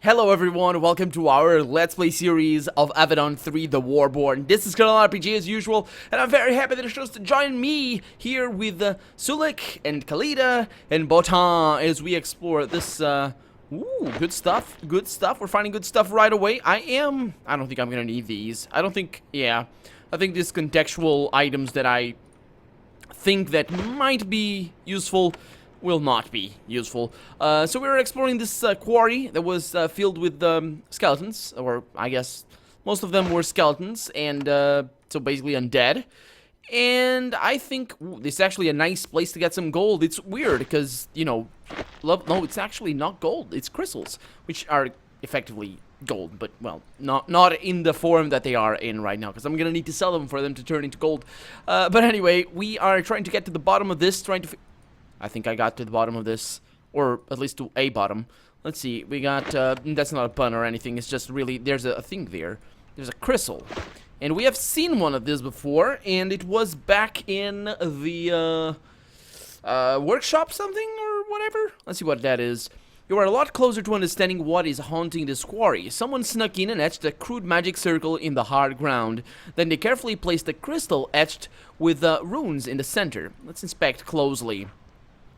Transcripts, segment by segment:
Hello everyone, welcome to our Let's Play series of Avadon 3, the Warborn. This is Colonel RPG as usual, and I'm very happy that you chose to join me here with Sulik and Khalida and Botan as we explore this, good stuff, We're finding good stuff right away. I don't think I'm gonna need these. I think these contextual items that I think that might be useful will not be useful. So we were exploring this quarry that was filled with skeletons, or I guess most of them were skeletons, and so basically undead. And I think this is actually a nice place to get some gold. It's weird because, you know, no, it's actually not gold. It's crystals, which are effectively gold, but well, not in the form that they are in right now, because I'm gonna need to sell them for them to turn into gold. But anyway, we are trying to get to the bottom of this, I think I got to the bottom of this, or at least to a bottom. Let's see, we got, that's not a pun or anything, it's just really, there's a thing there. There's a crystal. And we have seen one of these before, and it was back in the, workshop something, or whatever? Let's see what that is. You are a lot closer to understanding what is haunting this quarry. Someone snuck in and etched a crude magic circle in the hard ground. Then they carefully placed a crystal etched with runes in the center. Let's inspect closely.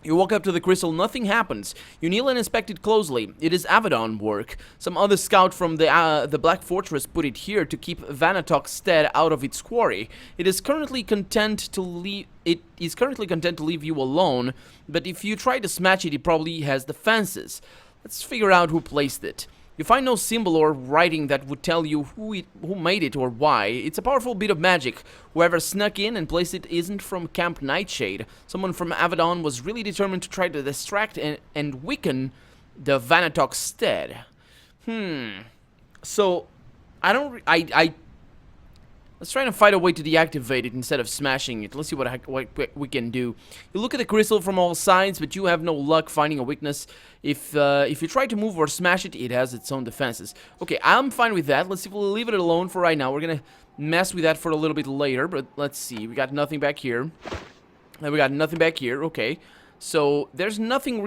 You walk up to the crystal, nothing happens. You kneel and inspect it closely. It is Avadon work. Some other scout from the Black Fortress put it here to keep Vanatok's stead out of its quarry. It is currently content to leave you alone, but if you try to smash it, it probably has defenses. Let's figure out who placed it. You find no symbol or writing that would tell you who made it or why. It's a powerful bit of magic. Whoever snuck in and placed it isn't from Camp Nightshade. Someone from Avadon was really determined to try to distract and weaken the Vanatok stead. So, let's try and find a way to deactivate it instead of smashing it. Let's see what we can do. You look at the crystal from all sides, but you have no luck finding a weakness. If you try to move or smash it, it has its own defenses. Okay, I'm fine with that. Let's see if we'll leave it alone for right now. We're gonna mess with that for a little bit later, but let's see. We got nothing back here. And we got nothing back here. Okay. So, there's nothing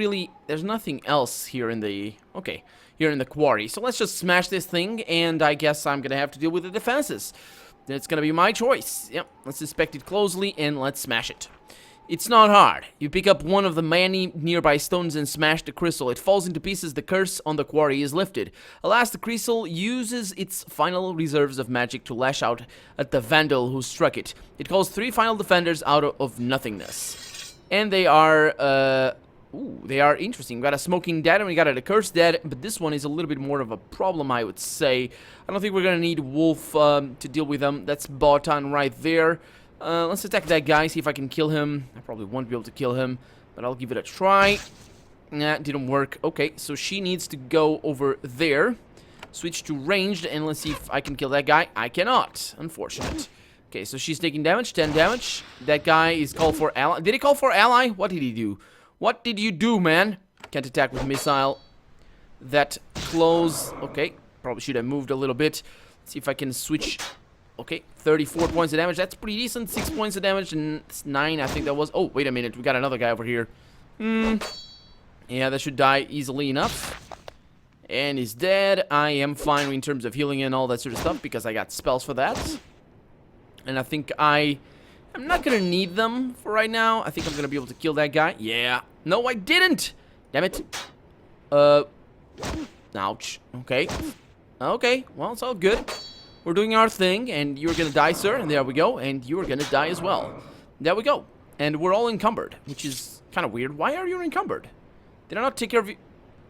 else here in the... Okay, here in the quarry. So, let's just smash this thing, and I guess I'm gonna have to deal with the defenses. It's gonna be my choice. Yep, let's inspect it closely and let's smash it. It's not hard. You pick up one of the many nearby stones and smash the crystal. It falls into pieces. The curse on the quarry is lifted. Alas, the crystal uses its final reserves of magic to lash out at the vandal who struck it. It calls 3 final defenders out of nothingness. And they are, they are interesting. We got a smoking dead and we got a cursed dead, but this one is a little bit more of a problem, I would say. I don't think we're gonna need Wolf to deal with them. That's Botan right there. Let's attack that guy, see if I can kill him. I probably won't be able to kill him, but I'll give it a try. Nah, didn't work. Okay, so she needs to go over there. Switch to ranged, and let's see if I can kill that guy. I cannot. Unfortunate. Okay, so she's taking damage, 10 damage. That guy is called for ally. Did he call for ally? What did he do? What did you do, man? Can't attack with missile. That close. Okay, probably should have moved a little bit. Let's see if I can switch. Okay, 34 points of damage. That's pretty decent. 6 points of damage and 9, I think that was. Oh, wait a minute. We got another guy over here. Yeah, that should die easily enough. And he's dead. I am fine in terms of healing and all that sort of stuff because I got spells for that. And I think I'm not gonna need them for right now. I think I'm gonna be able to kill that guy. Yeah. No, I didn't! Damn it. Ouch. Okay. Okay, well, it's all good. We're doing our thing, and you're gonna die, sir. And there we go. And you're gonna die as well. There we go. And we're all encumbered, which is kind of weird. Why are you encumbered? Did I not take care of you?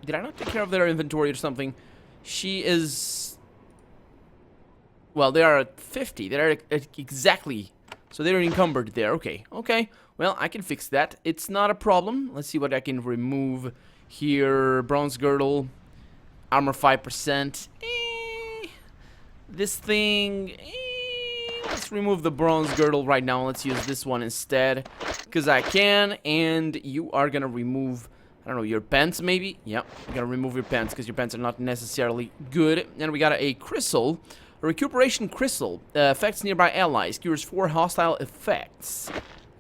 Did I not take care of their inventory or something? She is... Well, they are at 50. They're at exactly... So they're encumbered there. Okay. Okay. Well, I can fix that. It's not a problem. Let's see what I can remove here. Bronze girdle. Armor 5%. This thing... Let's remove the bronze girdle right now. Let's use this one instead. Because I can. And you are going to remove... I don't know, your pants maybe? Yep. You're going to remove your pants because your pants are not necessarily good. And we got a crystal. A recuperation crystal affects nearby allies, cures 4 hostile effects.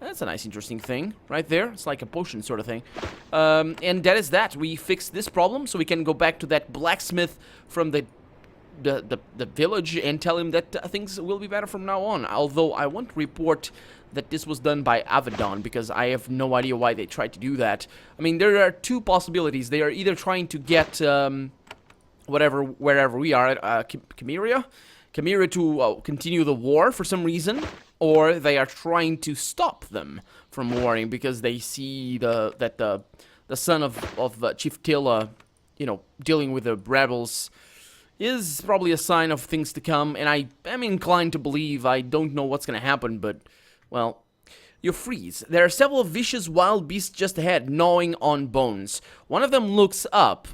That's a nice, interesting thing right there. It's like a potion sort of thing. And that is that. We fixed this problem, so we can go back to that blacksmith from the village and tell him that things will be better from now on. Although I won't report that this was done by Avadon, because I have no idea why they tried to do that. I mean, there are two possibilities. They are either trying to get wherever we are at Chimera to continue the war for some reason, or they are trying to stop them from warring because they see that the son of Chief Tilla, you know, dealing with the rebels is probably a sign of things to come, and I am inclined to believe. I don't know what's gonna happen, but, well, you freeze. There are several vicious wild beasts just ahead, gnawing on bones. One of them looks up,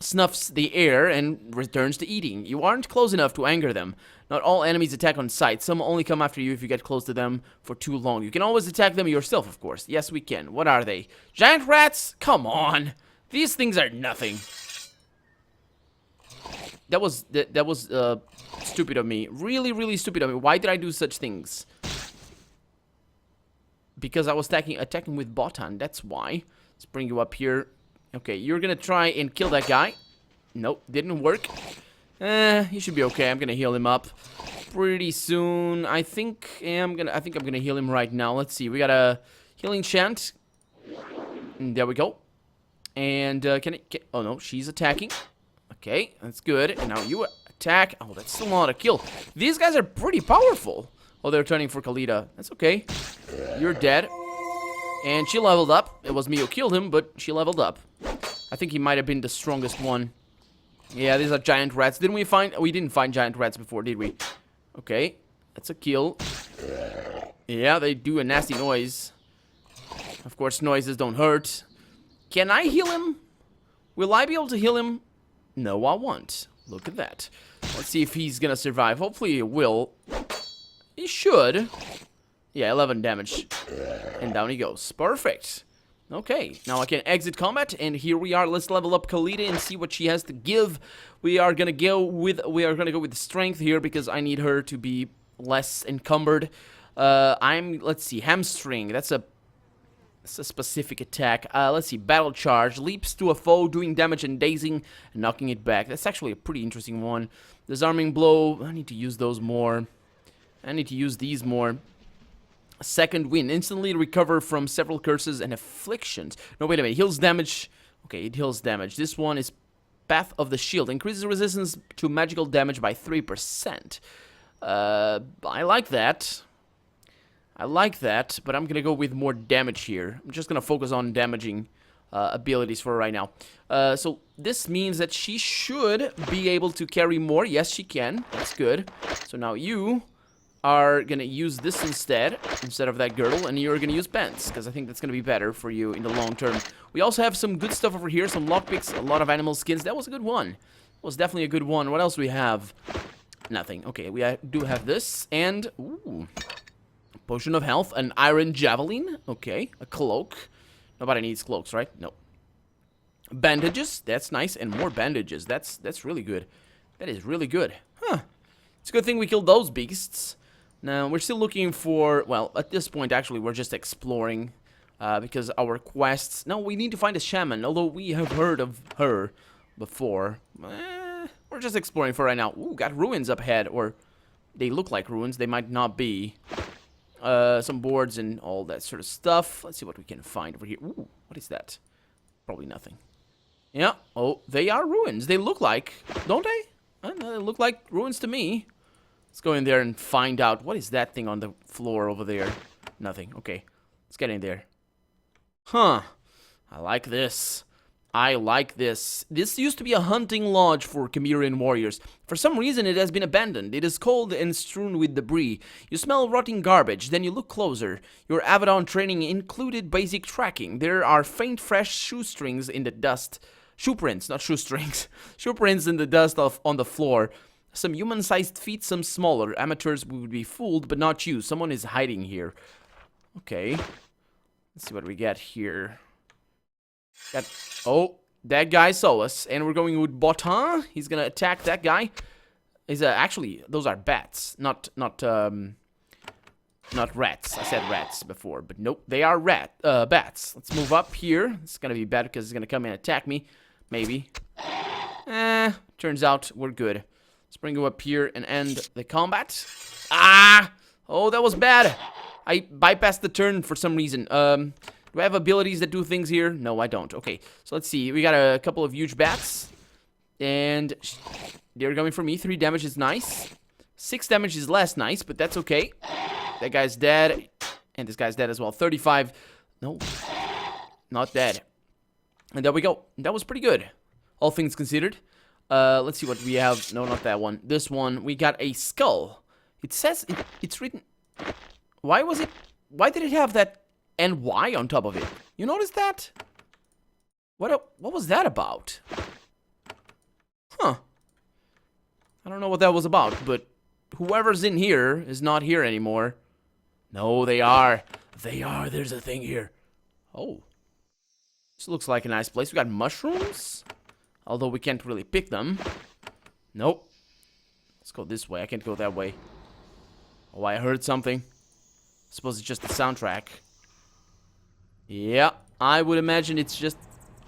snuffs the air, and returns to eating. You aren't close enough to anger them. Not all enemies attack on sight. Some only come after you if you get close to them for too long. You can always attack them yourself, of course. Yes, we can. What are they? Giant rats? Come on. These things are nothing. That was stupid of me. Really, really stupid of me. Why did I do such things? Because I was attacking with Botan. That's why. Let's bring you up here. Okay, you're gonna try and kill that guy. Nope, didn't work. He should be okay. I'm gonna heal him up pretty soon. I think I'm gonna heal him right now. Let's see. We got a healing chant. There we go. And oh no, she's attacking. Okay, that's good. And now you attack. Oh, that's still not a kill. These guys are pretty powerful. Oh, they're turning for Khalida. That's okay. You're dead. And she leveled up. It was me who killed him, but she leveled up. I think he might have been the strongest one. Yeah, these are giant rats. We didn't find giant rats before, did we? Okay, that's a kill. Yeah, they do a nasty noise. Of course, noises don't hurt. Can I heal him? Will I be able to heal him? No, I won't. Look at that. Let's see if he's gonna survive. Hopefully he will. He should. Yeah, 11 damage. And down he goes. Perfect. Okay, now I can exit combat, and here we are. Let's level up Khalida and see what she has to give. We are gonna go with the strength here because I need her to be less encumbered. Let's see, hamstring. That's a specific attack. Let's see, battle charge. Leaps to a foe, doing damage and dazing, and knocking it back. That's actually a pretty interesting one. Disarming blow. I need to use those more. I need to use these more. Second wind. Instantly recover from several curses and afflictions. No, wait a minute. Heals damage. Okay, it heals damage. This one is Path of the Shield. Increases resistance to magical damage by 3%. I like that. I like that, but I'm gonna go with more damage here. I'm just gonna focus on damaging abilities for right now. So this means that she should be able to carry more. Yes, she can. That's good. So now you are gonna use this instead of that girdle, and you're gonna use pants, because I think that's gonna be better for you in the long term. We also have some good stuff over here, some lockpicks, a lot of animal skins. That was a good one. That was definitely a good one. What else do we have? Nothing. Okay, we do have this, and ooh, potion of health, an iron javelin. Okay, a cloak. Nobody needs cloaks, right? No. Bandages. That's nice, and more bandages. That's really good. That is really good. Huh. It's a good thing we killed those beasts. Now, we're still looking for, well, at this point, actually, we're just exploring, because our quests... No, we need to find a shaman, although we have heard of her before. We're just exploring for right now. Ooh, got ruins up ahead, or they look like ruins, they might not be. Some boards and all that sort of stuff. Let's see what we can find over here. Ooh, what is that? Probably nothing. Yeah, oh, they are ruins. They look like, don't they? They look like ruins to me. Let's go in there and find out. What is that thing on the floor over there? Nothing. Okay. Let's get in there. Huh. I like this. I like this. This used to be a hunting lodge for Chimerian warriors. For some reason, it has been abandoned. It is cold and strewn with debris. You smell rotting garbage, then you look closer. Your Avadon training included basic tracking. There are faint, fresh shoestrings in the dust. Shoe prints, not shoestrings. Shoe prints in the dust on the floor. Some human-sized feet, some smaller. Amateurs would be fooled, but not you. Someone is hiding here. Okay. Let's see what we get here. Oh, that guy saw us, and we're going with Botan. He's gonna attack that guy. Actually, those are bats, not Not rats. I said rats before, but nope, they are bats. Let's move up here. It's gonna be bad because it's gonna come and attack me. Maybe. Turns out we're good. Let's bring you up here and end the combat. Ah! Oh, that was bad. I bypassed the turn for some reason. Do I have abilities that do things here? No, I don't. Okay, so let's see. We got a couple of huge bats. And they're coming for me. 3 damage is nice. 6 damage is less nice, but that's okay. That guy's dead. And this guy's dead as well. 35. No. Not dead. And there we go. That was pretty good. All things considered. Let's see what we have. No, not that one. This one. We got a skull. It says... it's written... Why did it have that NY on top of it? You notice that? What was that about? Huh. I don't know what that was about, but whoever's in here is not here anymore. No, they are. They are. There's a thing here. Oh. This looks like a nice place. We got mushrooms. Although we can't really pick them. Nope. Let's go this way. I can't go that way. Oh, I heard something. I suppose it's just the soundtrack. Yeah, I would imagine it's just...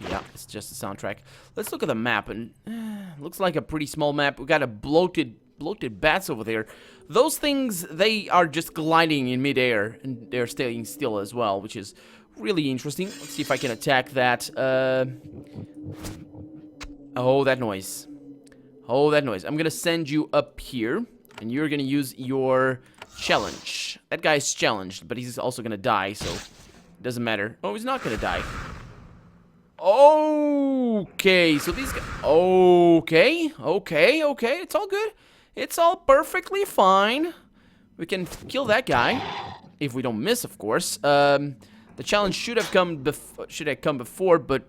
yeah, it's just the soundtrack. Let's look at the map, and looks like a pretty small map. We got a bloated bats over there. Those things, they are just gliding in midair, and they're staying still as well, which is really interesting. Let's see if I can attack that. Oh, that noise. Oh, that noise. I'm gonna send you up here, and you're gonna use your challenge. That guy's challenged, but he's also gonna die, so it doesn't matter. Oh, he's not gonna die. Okay, so these guys... okay, it's all good. It's all perfectly fine. We can kill that guy. If we don't miss, of course. The challenge should have come before, but...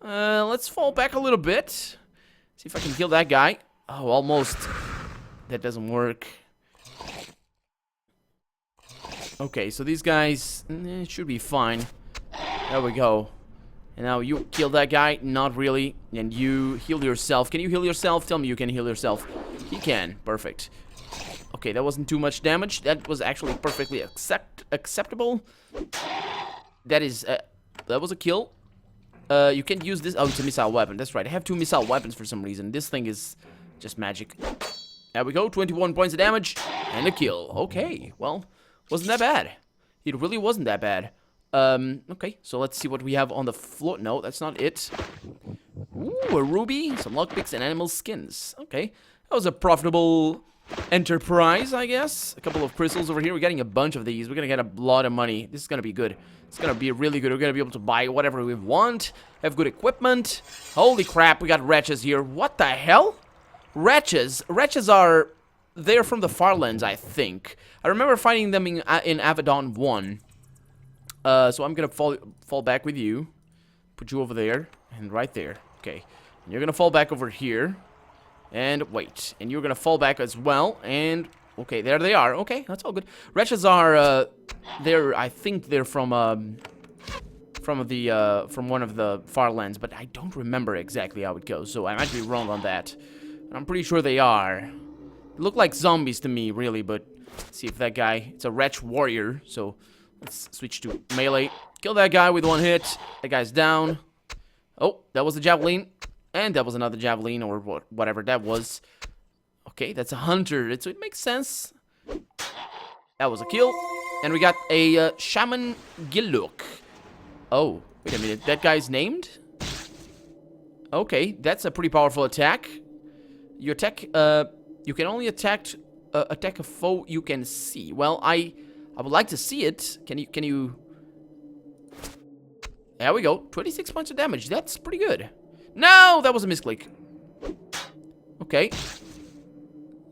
let's fall back a little bit. See if I can kill that guy. Oh, almost. That doesn't work. Okay, so these guys... should be fine. There we go. And now you kill that guy. Not really. And you heal yourself. Can you heal yourself? Tell me you can heal yourself. He can. Perfect. Okay, that wasn't too much damage. That was actually perfectly acceptable. That is... that was a kill. You can use this... oh, it's a missile weapon. That's right. I have 2 missile weapons for some reason. This thing is just magic. There we go. 21 points of damage. And a kill. Okay. Well, wasn't that bad. It really wasn't that bad. Okay. So let's see what we have on the floor. No, that's not it. Ooh, a ruby. Some lockpicks and animal skins. Okay. That was a profitable enterprise, I guess. A couple of crystals over here. We're getting a bunch of these. We're gonna get a lot of money. This is gonna be good. It's gonna be really good. We're gonna be able to buy whatever we want. Have good equipment. Holy crap, we got wretches here. What the hell? Wretches. Wretches are... they're from the Farlands, I think. I remember finding them in Avadon 1. So I'm gonna fall back with you. Put you over there. And right there. Okay. And you're gonna fall back over here. And wait. And you're gonna fall back as well. And... okay, there they are. Okay, that's all good. Wretches are, I think they're from one of the Farlands, but I don't remember exactly how it goes, so I might be wrong on that. But I'm pretty sure they are. They look like zombies to me, really, but let's see if that guy... it's a wretch warrior, so let's switch to melee. Kill that guy with 1 hit. That guy's down. Oh, that was a javelin. And that was another javelin, or whatever that was. Okay, that's a hunter, so it makes sense. That was a kill. And we got a Shaman Giluk. Oh, wait a minute, that guy's named? Okay, that's a pretty powerful attack. You attack, you can only attack a foe you can see. Well, I would like to see it. Can you... there we go, 26 points of damage, that's pretty good. No, that was a misclick. Okay.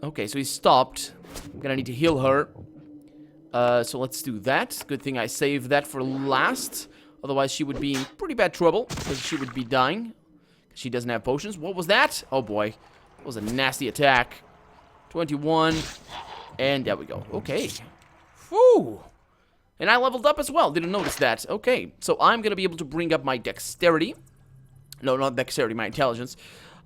Okay, so he stopped. I'm gonna need to heal her. So let's do that. Good thing I saved that for last. Otherwise, she would be in pretty bad trouble. Because she would be dying. She doesn't have potions. What was that? Oh boy. That was a nasty attack. 21. And there we go. Okay. Whew. And I leveled up as well. Didn't notice that. Okay. So I'm gonna be able to bring up my dexterity. No, not dexterity, my intelligence.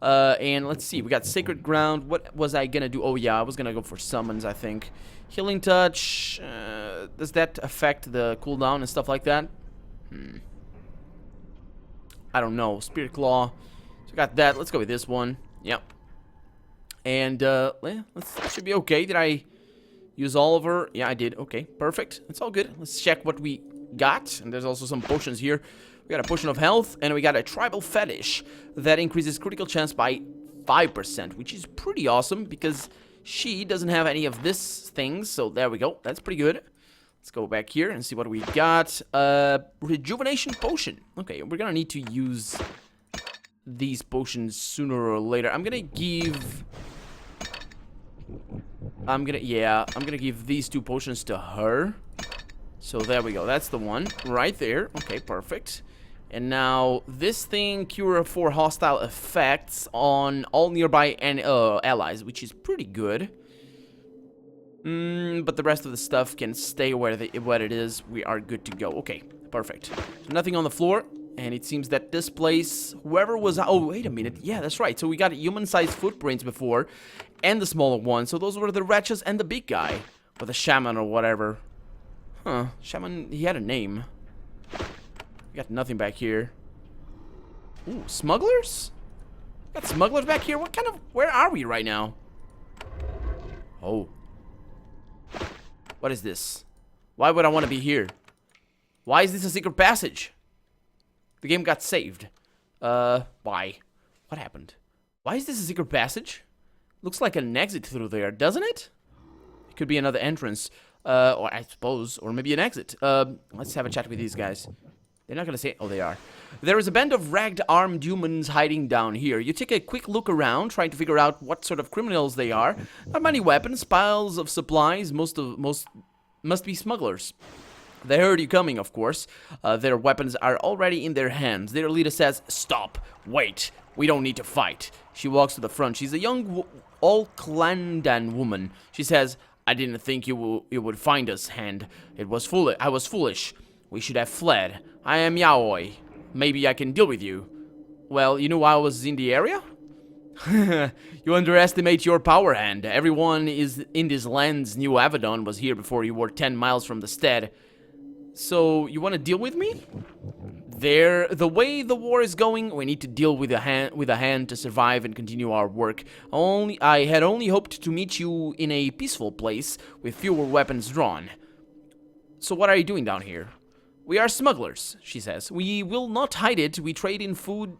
And let's see, we got Sacred Ground. What was I gonna do? Oh yeah, I was gonna go for Summons, I think. Healing Touch, does that affect the cooldown and stuff like that? I don't know. Spirit Claw. So got that. Let's go with this one. Yep. And, let's should be okay. Did I use all of her? Yeah, I did. Okay, perfect. It's all good. Let's check what we got. And there's also some potions here. We got a potion of health, and we got a tribal fetish that increases critical chance by 5%, which is pretty awesome because she doesn't have any of this things. So there we go. That's pretty good. Let's go back here and see what we got. Rejuvenation potion. Okay, we're gonna need to use these potions sooner or later. I'm gonna give these 2 potions to her. So there we go. That's the one right there. Okay, perfect. And now this thing, cure for hostile effects on all nearby and allies, which is pretty good. But the rest of the stuff can stay where it is. We are good to go. Okay, perfect. So nothing on the floor. And it seems that this place, whoever was... Oh, wait a minute. Yeah, that's right. So we got human-sized footprints before. And the smaller one. So those were the wretches and the big guy. Or the shaman or whatever. Huh. Shaman, he had a name. We got nothing back here. Ooh, smugglers? Got smugglers back here? What kind of... Where are we right now? Oh. What is this? Why would I want to be here? Why is this a secret passage? The game got saved. Why? What happened? Why is this a secret passage? Looks like an exit through there, doesn't it? It could be another entrance. Or I suppose, or maybe an exit. Let's have a chat with these guys. They're not gonna say... Oh, they are. There is a band of ragged, armed humans hiding down here. You take a quick look around, trying to figure out what sort of criminals they are. Not many weapons, piles of supplies. Most must be smugglers. They heard you coming, of course. Their weapons are already in their hands. Their leader says, "Stop. Wait. We don't need to fight." She walks to the front. She's a young, all-Clandan woman. She says, "I didn't think you would find us, Hand. I was foolish. We should have fled. I am Yaoi. Maybe I can deal with you." Well, you know I was in the area? You underestimate your power, Hand. Everyone is in this land's new Avadon was here before you were 10 miles from the stead. So, you want to deal with me? The way the war is going, we need to deal with a hand to survive and continue our work. I had only hoped to meet you in a peaceful place with fewer weapons drawn. So what are you doing down here? We are smugglers, she says. We will not hide it. We trade in food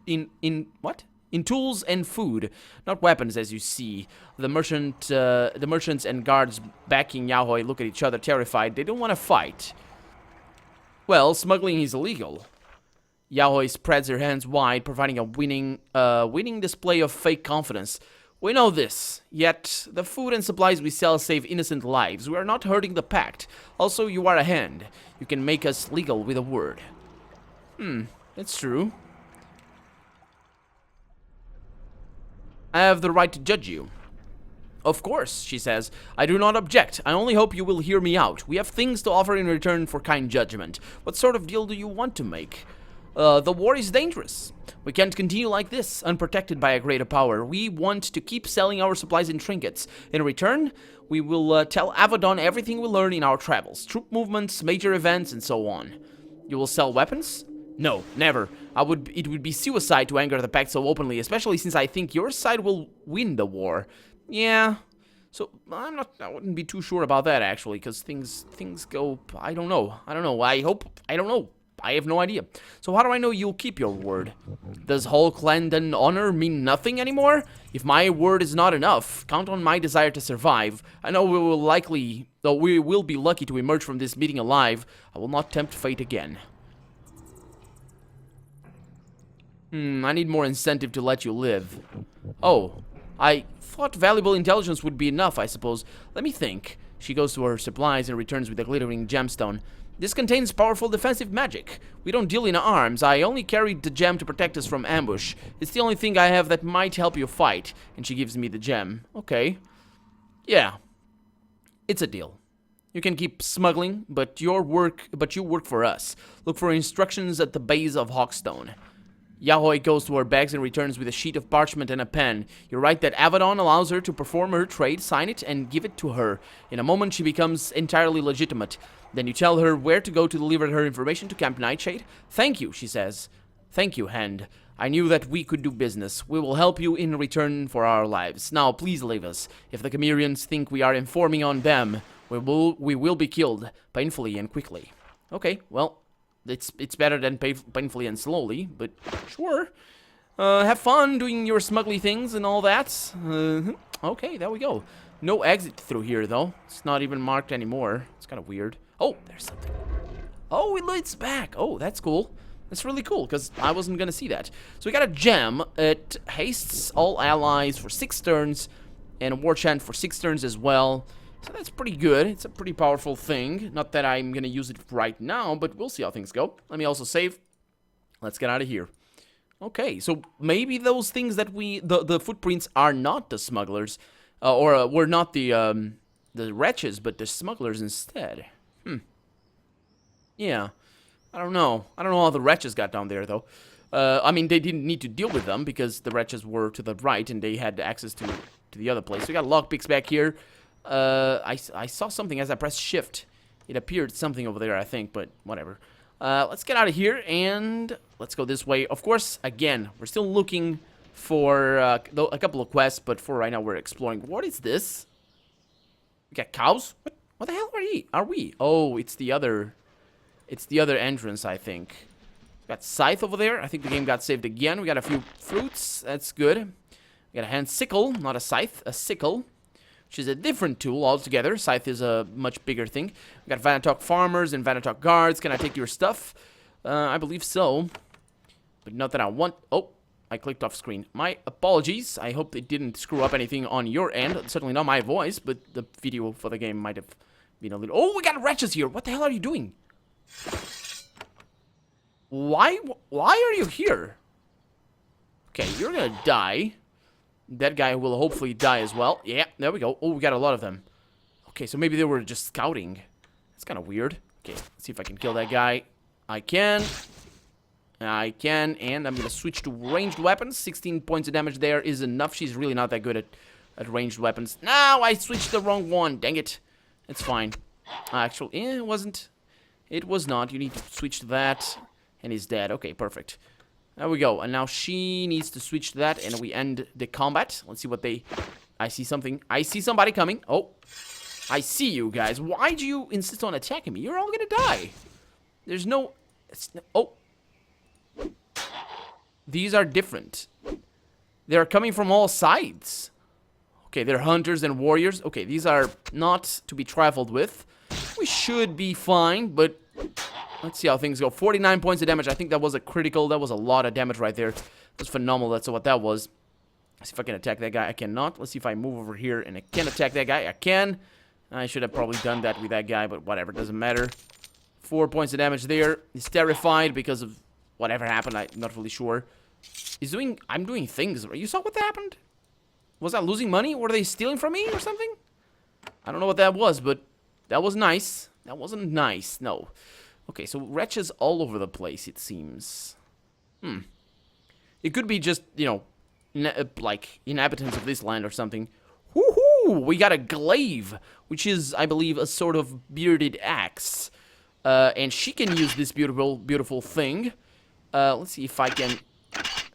what? In tools and food, not weapons, as you see. The merchants and guards backing Yaoi look at each other terrified. They don't want to fight. Well, smuggling is illegal. Yaoi spreads her hands wide, providing a winning display of fake confidence. We know this, yet the food and supplies we sell save innocent lives. We are not hurting the pact. Also, you are a hand. You can make us legal with a word. That's true. I have the right to judge you. Of course, she says. I do not object. I only hope you will hear me out. We have things to offer in return for kind judgment. What sort of deal do you want to make? The war is dangerous. We can't continue like this, unprotected by a greater power. We want to keep selling our supplies and trinkets. In return, we will tell Avadon everything we learn in our travels. Troop movements, major events, and so on. You will sell weapons? No, never. It would be suicide to anger the pact so openly, especially since I think your side will win the war. Yeah, so I wouldn't be too sure about that, actually, because things go, I don't know, I don't know, I have no idea. So how do I know you'll keep your word? Does whole Clandan honor mean nothing anymore? If my word is not enough, count on my desire to survive. I know we will be lucky to emerge from this meeting alive. I will not tempt fate again. I need more incentive to let you live. Oh, I thought valuable intelligence would be enough, I suppose. Let me think. She goes to her supplies and returns with a glittering gemstone. This contains powerful defensive magic. We don't deal in arms. I only carried the gem to protect us from ambush. It's the only thing I have that might help you fight. And she gives me the gem. Okay. Yeah. It's a deal. You can keep smuggling, but you work for us. Look for instructions at the base of Hawkstone. Yahoy goes to her bags and returns with a sheet of parchment and a pen. You write that Avadon allows her to perform her trade, sign it, and give it to her. In a moment, she becomes entirely legitimate. Then you tell her where to go to deliver her information to Camp Nightshade. Thank you, she says. Thank you, Hand. I knew that we could do business. We will help you in return for our lives. Now, please leave us. If the Chimerians think we are informing on them, we will be killed, painfully and quickly. Okay, well... It's better than painfully and slowly, but sure. Have fun doing your smuggly things and all that. Okay, there we go. No exit through here, though. It's not even marked anymore. It's kind of weird. Oh, there's something. Oh, it leads back. Oh, that's cool. That's really cool, because I wasn't going to see that. So we got a gem. It hastes all allies for 6 turns, and a war chant for 6 turns as well. So that's pretty good. It's a pretty powerful thing. Not that I'm going to use it right now, but we'll see how things go. Let me also save. Let's get out of here. Okay, so maybe those things that the footprints are not the smugglers, or were not the wretches, but the smugglers instead. Yeah, I don't know. I don't know how the wretches got down there, though. I mean, they didn't need to deal with them, because the wretches were to the right, and they had access to the other place. So we got lockpicks back here. I saw something as I pressed shift. It appeared something over there, I think, but whatever. Let's get out of here, and let's go this way. Of course, again, we're still looking for a couple of quests, but for right now, we're exploring. What is this? We got cows? What the hell are we? Oh, it's the other entrance, I think. We got scythe over there. I think the game got saved again. We got a few fruits. That's good. We got a hand sickle, not a scythe, a sickle, which is a different tool altogether. Scythe is a much bigger thing. We got Vanatok farmers and Vanatok guards. Can I take your stuff? I believe so. But not that I want... Oh, I clicked off screen. My apologies. I hope they didn't screw up anything on your end. Certainly not my voice, but the video for the game might have been a little... Oh, we got wretches here. What the hell are you doing? Why are you here? Okay, you're gonna die. That guy will hopefully die as well. Yeah, there we go. Oh, we got a lot of them. Okay, so maybe they were just scouting. That's kind of weird. Okay, let's see if I can kill that guy. I can, and I'm going to switch to ranged weapons. 16 points of damage there is enough. She's really not that good at ranged weapons. No, I switched the wrong one. Dang it. It's fine. Actually, it wasn't. It was not. You need to switch to that, and he's dead. Okay, perfect. There we go, and now she needs to switch to that, and we end the combat. Let's see what they... I see something. I see somebody coming. Oh, I see you guys. Why do you insist on attacking me? You're all gonna die. There's no... Oh. These are different. They're coming from all sides. Okay, they're hunters and warriors. Okay, these are not to be trifled with. We should be fine, but... Let's see how things go. 49 points of damage. I think that was a critical. That was a lot of damage right there. That's phenomenal. That's what that was. Let's see if I can attack that guy. I cannot. Let's see if I move over here and I can attack that guy. I can. I should have probably done that with that guy, but whatever. Doesn't matter. 4 points of damage there. He's terrified because of whatever happened. I'm not really sure. I'm doing things. You saw what happened? Was I losing money? Were they stealing from me or something? I don't know what that was, but that was nice. That wasn't nice. No. Okay, so wretches all over the place, it seems. It could be just, you know, like inhabitants of this land or something. Woohoo! We got a glaive, which is, I believe, a sort of bearded axe. And she can use this beautiful thing. Let's see if I can...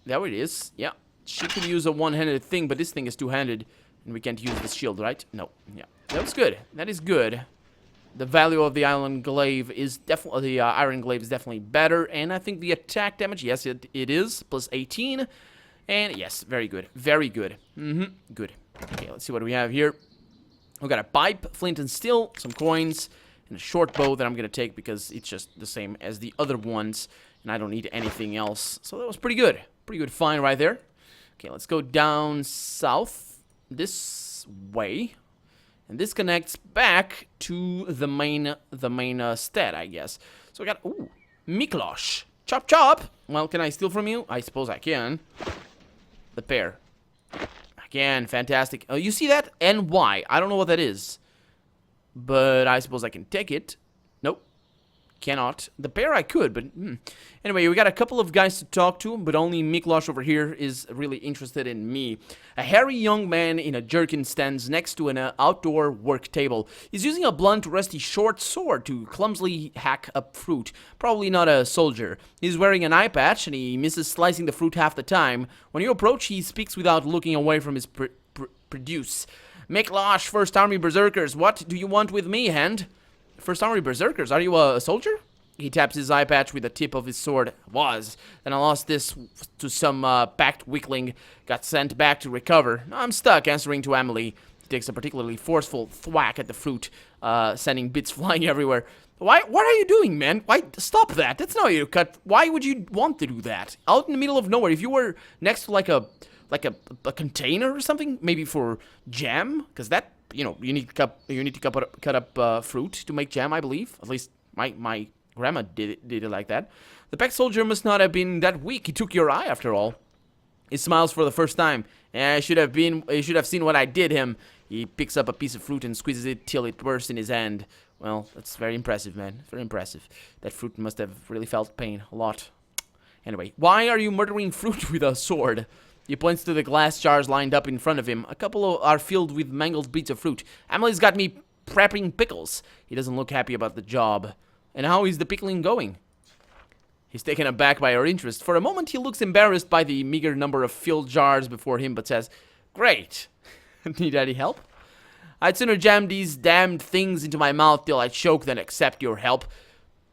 There it is. Yeah, she can use a one-handed thing, but this thing is two-handed. And we can't use the shield, right? No. Yeah, that was good. That is good. The value of the iron glaive is definitely better, and I think the attack damage, yes, it is plus 18, and yes, very good, good. Okay, let's see what we have here. We got a pipe, flint and steel, some coins, and a short bow that I'm gonna take because it's just the same as the other ones, and I don't need anything else. So that was pretty good find right there. Okay, let's go down south this way. And this connects back to the main stead, I guess. So we got, ooh, Miklosh. Chop, chop. Well, can I steal from you? I suppose I can. The pear. Again, fantastic. Oh, you see that? NY. I don't know what that is. But I suppose I can take it. Nope. cannot. The bear I could, but anyway, we got a couple of guys to talk to, but only Miklosh over here is really interested in me. A hairy young man in a jerkin stands next to an outdoor work table. He's using a blunt, rusty short sword to clumsily hack up fruit. Probably not a soldier. He's wearing an eye patch and he misses slicing the fruit half the time. When you approach, he speaks without looking away from his produce. Miklosh, First Army Berserkers, what do you want with me, Hand? First Army Berserkers, are you a soldier? He taps his eye patch with the tip of his sword. Was. Then I lost this to some packed weakling. Got sent back to recover. I'm stuck, answering to Emily. He takes a particularly forceful thwack at the fruit, sending bits flying everywhere. What are you doing, man? Why? Stop that. That's not how you cut. Why would you want to do that? Out in the middle of nowhere. If you were next to like a container or something, maybe for jam, because that, you know, you need to cut up fruit to make jam, I believe. At least my grandma did it like that. The pack soldier must not have been that weak. He took your eye after all. He smiles for the first time. You should have seen what I did him. He picks up a piece of fruit and squeezes it till it bursts in his hand. Well, that's very impressive, man. Very impressive. That fruit must have really felt pain a lot. Anyway, why are you murdering fruit with a sword? He points to the glass jars lined up in front of him. A couple are filled with mangled bits of fruit. Emily's got me prepping pickles. He doesn't look happy about the job. And how is the pickling going? He's taken aback by her interest. For a moment, he looks embarrassed by the meager number of filled jars before him, but says, "Great. Need any help? I'd sooner jam these damned things into my mouth till I choke than accept your help."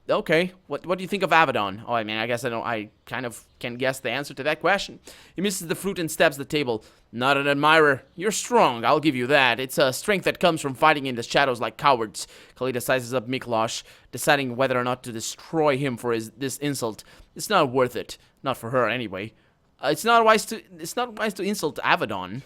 Okay, what do you think of Avadon? Oh, I mean, I guess I kind of can guess the answer to that question. He misses the fruit and stabs the table. Not an admirer. You're strong, I'll give you that. It's a strength that comes from fighting in the shadows like cowards. Khalida sizes up Miklosh, deciding whether or not to destroy him for this insult. It's not worth it. Not for her, anyway. It's not wise to insult Avadon.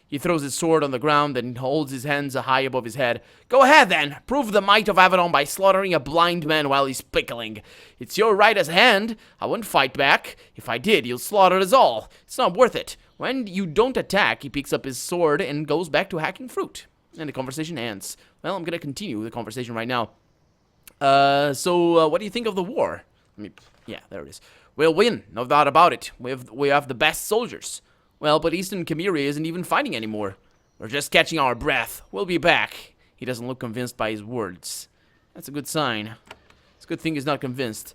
He throws his sword on the ground and holds his hands high above his head. Go ahead, then. Prove the might of Avadon by slaughtering a blind man while he's pickling. It's your right as hand. I wouldn't fight back. If I did, you'll slaughter us all. It's not worth it. When you don't attack, he picks up his sword and goes back to hacking fruit. And the conversation ends. Well, I'm going to continue the conversation right now. So what do you think of the war? Yeah, there it is. We'll win, no doubt about it. We have the best soldiers. Well, but Eastern Khmer isn't even fighting anymore. We're just catching our breath. We'll be back. He doesn't look convinced by his words. That's a good sign. It's a good thing he's not convinced.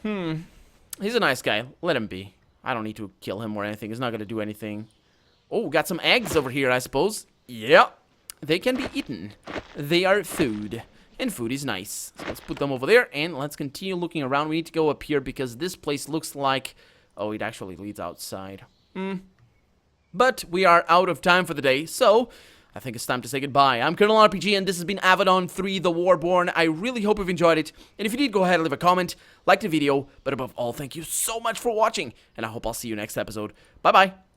He's a nice guy. Let him be. I don't need to kill him or anything. He's not going to do anything. Oh, got some eggs over here, I suppose. Yeah. They can be eaten. They are food. And food is nice. So let's put them over there, and let's continue looking around. We need to go up here because this place looks like... Oh, it actually leads outside. But we are out of time for the day, so I think it's time to say goodbye. I'm Colonel RPG, and this has been Avadon 3, The Warborn. I really hope you've enjoyed it, and if you did, go ahead and leave a comment, like the video, but above all, thank you so much for watching, and I hope I'll see you next episode. Bye-bye.